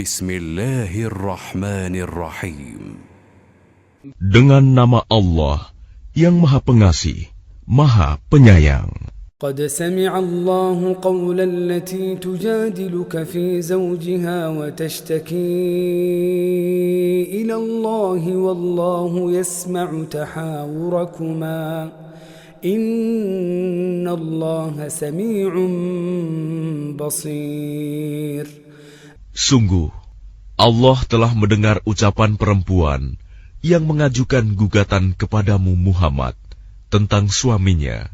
Bismillahirrahmanirrahim. Dengan nama Allah yang Maha Pengasih, Maha Penyayang. قد سمع الله قول التي تجادلك في زوجها وتشتكي إلى الله والله يسمع تحاوركما إن الله سميع بصير. Sungguh, Allah telah mendengar ucapan perempuan yang mengajukan gugatan kepadamu Muhammad tentang suaminya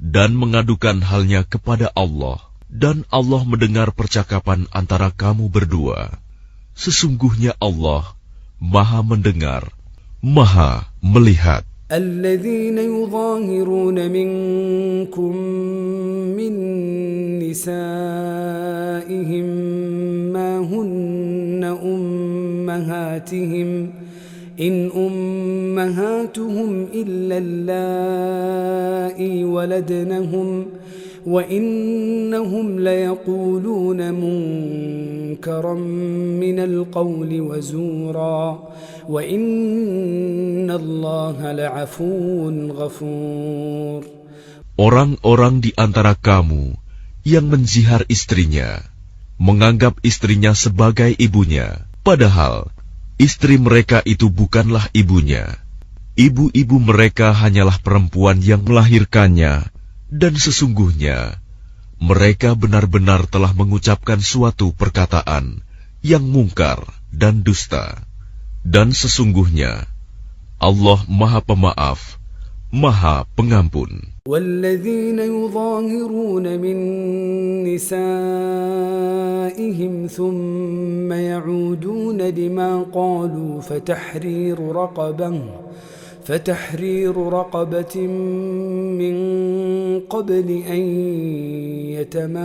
dan mengadukan halnya kepada Allah, dan Allah mendengar percakapan antara kamu berdua. Sesungguhnya Allah Maha mendengar, Maha melihat. الذين يظاهرون منكم من نسائهم ما هن أمهاتهم إن أمهاتهم إلا اللائي ولدنهم وإنهم ليقولون منكرا من القول وزورا وإن الله لعفو غفور. Orang-orang di antara kamu yang menzihar istrinya, menganggap istrinya sebagai ibunya, padahal istri mereka itu bukanlah ibunya. Ibu-ibu mereka hanyalah perempuan yang melahirkannya, dan sesungguhnya mereka benar-benar telah mengucapkan suatu perkataan yang mungkar dan dusta. Dan sesungguhnya Allah Maha Pemaaf, Maha Pengampun. والذين يظاهرون من نسائهم ثم يعودون لما قالوا فتحرير رقبة من قبل أن يتماسا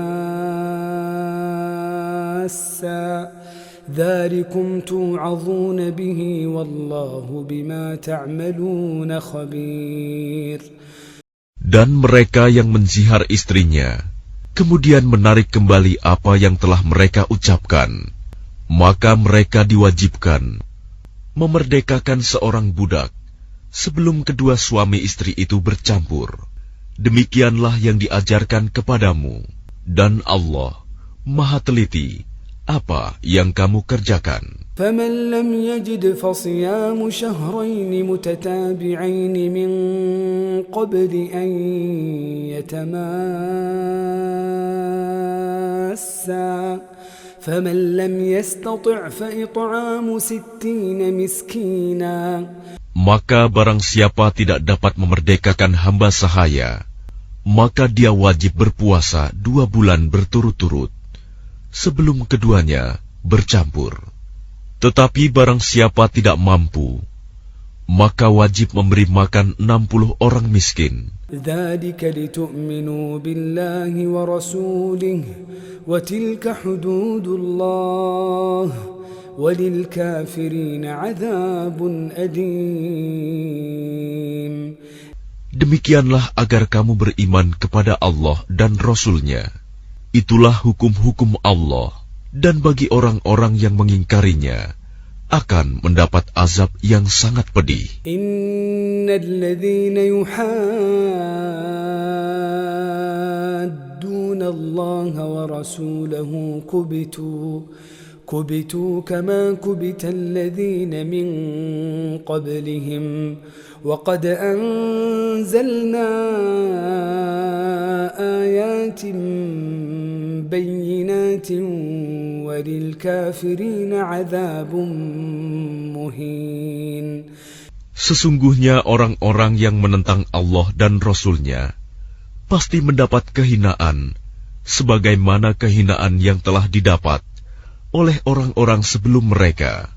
ذلكم توعظون به والله بما تعملون خبير. Dan mereka yang menzihar istrinya, kemudian menarik kembali apa yang telah mereka ucapkan, maka mereka diwajibkan memerdekakan seorang budak sebelum kedua suami istri itu bercampur. Demikianlah yang diajarkan kepadamu, dan Allah Maha teliti apa yang kamu kerjakan. فمن لم يجد فصيام شهرين متتابعين من قبل أن يتماسا فمن لم يستطع فإطعام 60 مسكينا. Maka barang siapa tidak dapat memerdekakan hamba sahaya, maka dia wajib berpuasa 2 bulan berturut-turut sebelum keduanya bercampur. Tetapi barang siapa tidak mampu, maka wajib memberi makan 60 orang miskin. ذلك لتؤمنوا بالله ورسوله وتلك حدود الله وللكافرين عذاب أليم. Demikianlah agar kamu beriman kepada Allah dan Rasul-Nya. Itulah hukum-hukum Allah. Dan bagi orang-orang yang mengingkarinya akan mendapat azab yang sangat pedih. Innalladzina yuhadduna Allah wa rasulahu kubitu kama kubita alladzina min qablihim wa qad anzalna ayatin بينات وللكافرين عذاب مهين. Sesungguhnya orang-orang yang menentang Allah dan Rasul-Nya pasti mendapat kehinaan, sebagaimana kehinaan yang telah didapat oleh orang-orang sebelum mereka.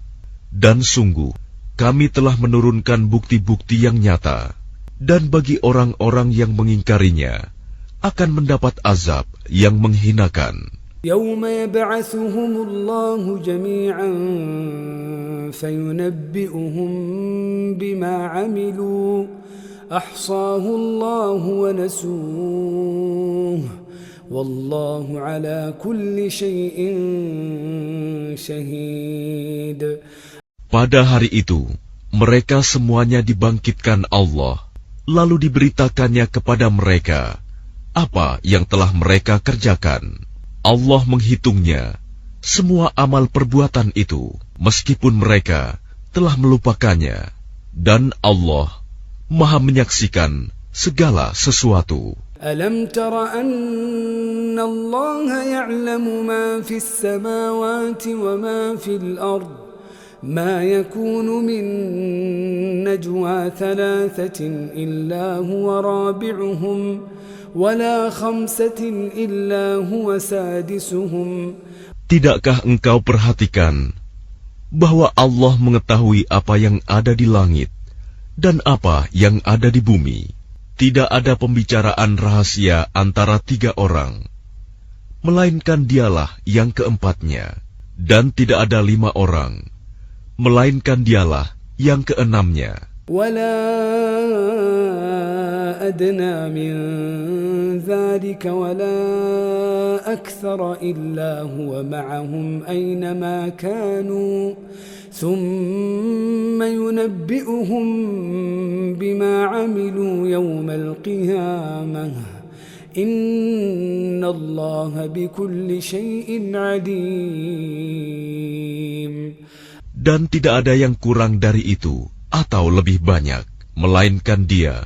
Dan sungguh, kami telah menurunkan bukti-bukti yang nyata, dan bagi orang-orang yang mengingkarinya akan mendapat azab yang menghinakan. يوم يبعثهم الله جميعا فينبئهم بما عملوا أحصاه الله ونسوه والله على كل شيء شهيد. Pada hari itu, mereka semuanya dibangkitkan Allah, lalu diberitakannya kepada mereka apa yang telah mereka kerjakan. Allah menghitungnya, semua amal perbuatan itu, meskipun mereka telah melupakannya. Dan Allah Maha menyaksikan segala sesuatu. ألم تر أن الله يعلم ما في السماوات وما في الأرض ما يكون من نجوى ثلاثة إلا هو رابعهم ولا خمسة إلا هو سادسهم. Tidakkah engkau perhatikan bahwa Allah mengetahui apa yang ada di langit dan apa yang ada di bumi? Tidak ada pembicaraan rahasia antara 3 orang, melainkan dialah yang keempatnya. Dan tidak ada 5 orang, melainkan dialah yang keenamnya. ولا أدنى من ذلك ولا أكثر إلا هو معهم أينما كانوا ثم ينبئهم بما عملوا يوم القيامة إن الله بكل شيء عليم. Dan tidak ada yang kurang dari itu atau lebih banyak, melainkan Dia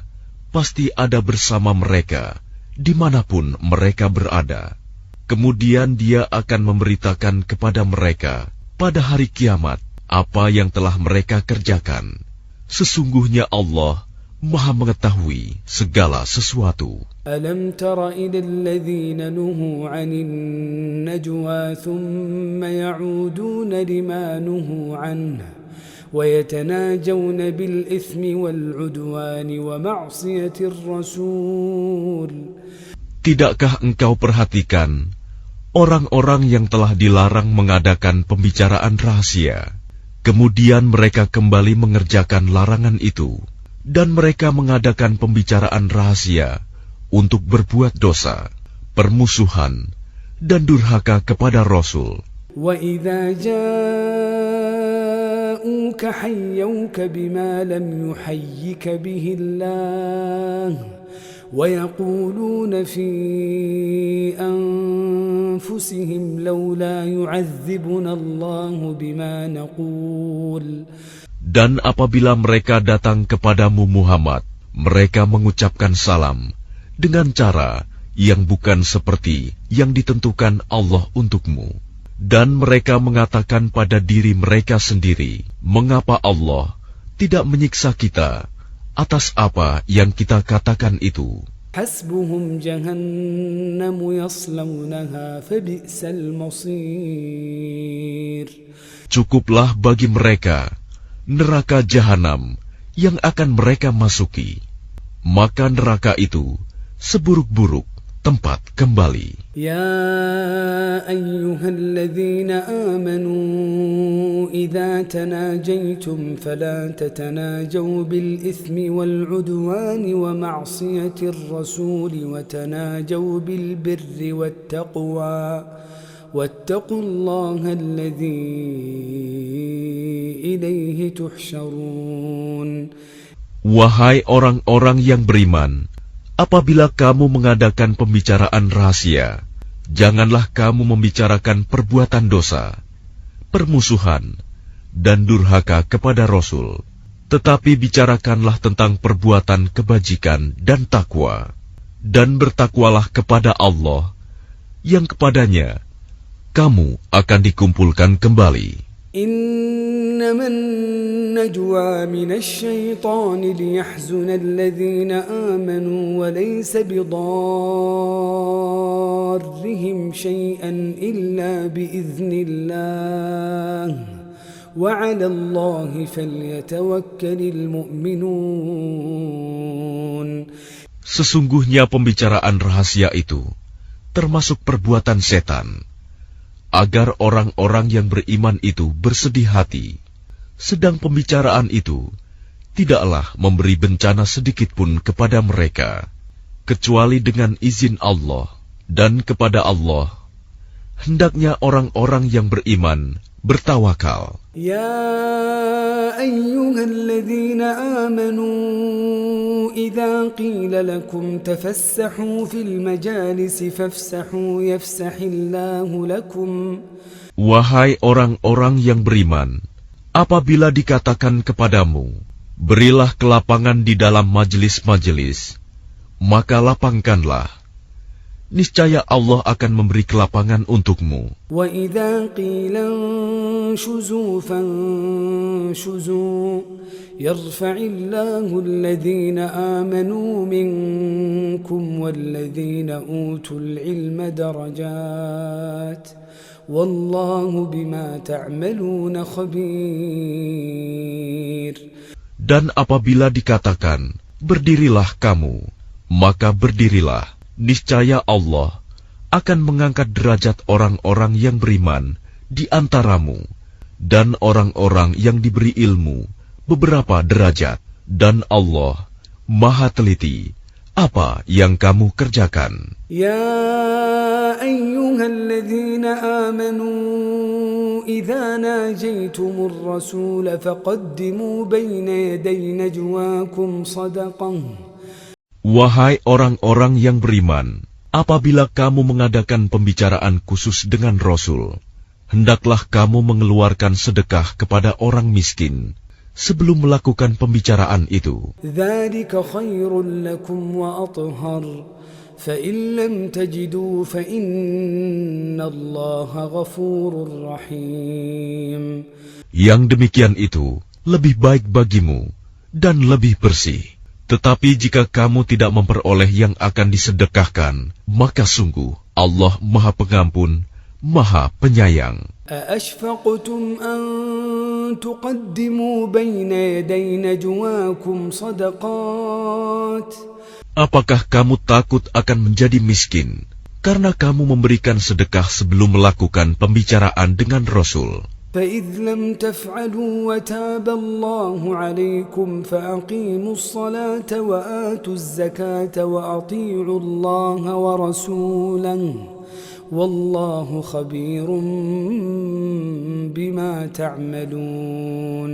pasti ada bersama mereka dimanapun mereka berada. Kemudian Dia akan memberitakan kepada mereka pada hari kiamat apa yang telah mereka kerjakan. Sesungguhnya Allah Maha mengetahui segala sesuatu. ألم تر إلى الذين نهوا عن النجوى ثم يعودون لما نهوا عنه ويتناجون بالإثم والعدوان ومعصية الرسول. Tidakkah engkau perhatikan orang-orang yang telah dilarang mengadakan pembicaraan rahasia, kemudian mereka kembali mengerjakan larangan itu, dan mereka mengadakan pembicaraan rahasia untuk berbuat dosa, permusuhan, dan durhaka kepada Rasul. وَإِذَا جَاءُوكَ حَيَّوْكَ بِمَا لَمْ يُحَيِّكَ بِهِ اللَّهُ وَيَقُولُونَ فِي أَنفُسِهِمْ لَوْلَا يُعَذِّبُنَا اللَّهُ بِمَا نَقُولُ. Dan apabila mereka datang kepadamu Muhammad, mereka mengucapkan salam dengan cara yang bukan seperti yang ditentukan Allah untukmu. Dan mereka mengatakan pada diri mereka sendiri, mengapa Allah tidak menyiksa kita atas apa yang kita katakan itu? حسبهم جهنم يصلونها فبئس المصير. Cukuplah bagi mereka neraka jahanam yang akan mereka masuki, maka neraka itu seburuk-buruk tempat kembali. يا أيها الذين آمنوا إذا تناجيتم فلا تتناجوا بالإثم والعدوان ومعصية الرسول وتناجوا بالبر والتقوى واتقوا الله الذي إليه تحشرون. Wahai orang-orang yang beriman, apabila kamu mengadakan pembicaraan rahasia, janganlah kamu membicarakan perbuatan dosa, permusuhan, dan durhaka kepada Rasul. Tetapi bicarakanlah tentang perbuatan kebajikan dan takwa, dan bertakwalah kepada Allah, yang kepadanya kamu akan dikumpulkan kembali. إنما النجوى من الشيطان ليحزن الذين آمنوا وليس بضارهم شيئا إلا بإذن الله وعلى الله فليتوكل المؤمنون. Sesungguhnya pembicaraan rahasia itu termasuk perbuatan setan, agar orang-orang yang beriman itu bersedih hati, sedang pembicaraan itu tidaklah memberi bencana sedikitpun kepada mereka, kecuali dengan izin Allah, Dan kepada Allah hendaknya orang-orang yang beriman bertawakal. يا أيها الذين آمنوا إذا قيل لكم تفسحوا في المجالس فافسحوا يفسح الله لكم. Wahai orang-orang yang beriman, apabila dikatakan kepadamu, berilah kelapangan di dalam majelis-majelis, maka lapangkanlah. Niscaya Allah akan memberi kelapangan untukmu. وَإِذَا قِيلَ انشُزُوا فَانشُزُوا يَرْفَعِ اللَّهُ الَّذِينَ آمَنُوا مِنكُمْ وَالَّذِينَ أُوتُوا الْعِلْمَ دَرَجَاتٍ وَاللَّهُ بِمَا تَعْمَلُونَ خَبِيرٌ. Dan apabila dikatakan, berdirilah kamu, maka berdirilah. Niscaya Allah akan mengangkat derajat orang-orang yang beriman di antaramu dan orang-orang yang diberi ilmu beberapa derajat, dan Allah Maha teliti apa yang kamu kerjakan. Ya ayyuhalladzina amanu idza najaytumur rasul faqaddimu baina yaday najwakum sadaqah. Wahai orang-orang yang beriman, apabila kamu mengadakan pembicaraan khusus dengan Rasul, hendaklah kamu mengeluarkan sedekah kepada orang miskin sebelum melakukan pembicaraan itu. Dzalika khairul lakum wa athhar, fa in lam tajidu fa innallaha ghafurur rahim. Yang demikian itu lebih baik bagimu dan lebih bersih. Tetapi jika kamu tidak memperoleh yang akan disedekahkan, maka sungguh Allah Maha Pengampun, Maha Penyayang. أَأَشْفَقْتُمْ أَن تُقَدِّمُوا بَيْنَ يَدَيْ نَجْوَاكُمْ صَدَقَاتٍ. Apakah kamu takut akan menjadi miskin karena kamu memberikan sedekah sebelum melakukan pembicaraan dengan Rasul? فَإِذْ لَمْ تَفْعَلُوا وَتَابَ اللَّهُ عَلَيْكُمْ فَأَقِيمُوا الصَّلَاةَ وَآتُوا الزَّكَاةَ وَأَطِيعُوا اللَّهَ وَرَسُولَهُ وَاللَّهُ خَبِيرٌ بِمَا تَعْمَلُونَ.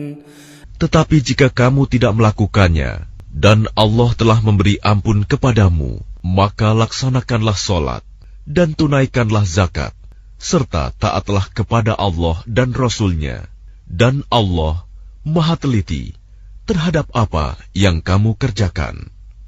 Tetapi jika kamu tidak melakukannya, dan Allah telah memberi ampun kepadamu, maka laksanakanlah sholat, dan tunaikanlah zakat, serta taatlah kepada Allah dan Rasul-Nya, dan Allah Maha teliti terhadap apa yang kamu kerjakan.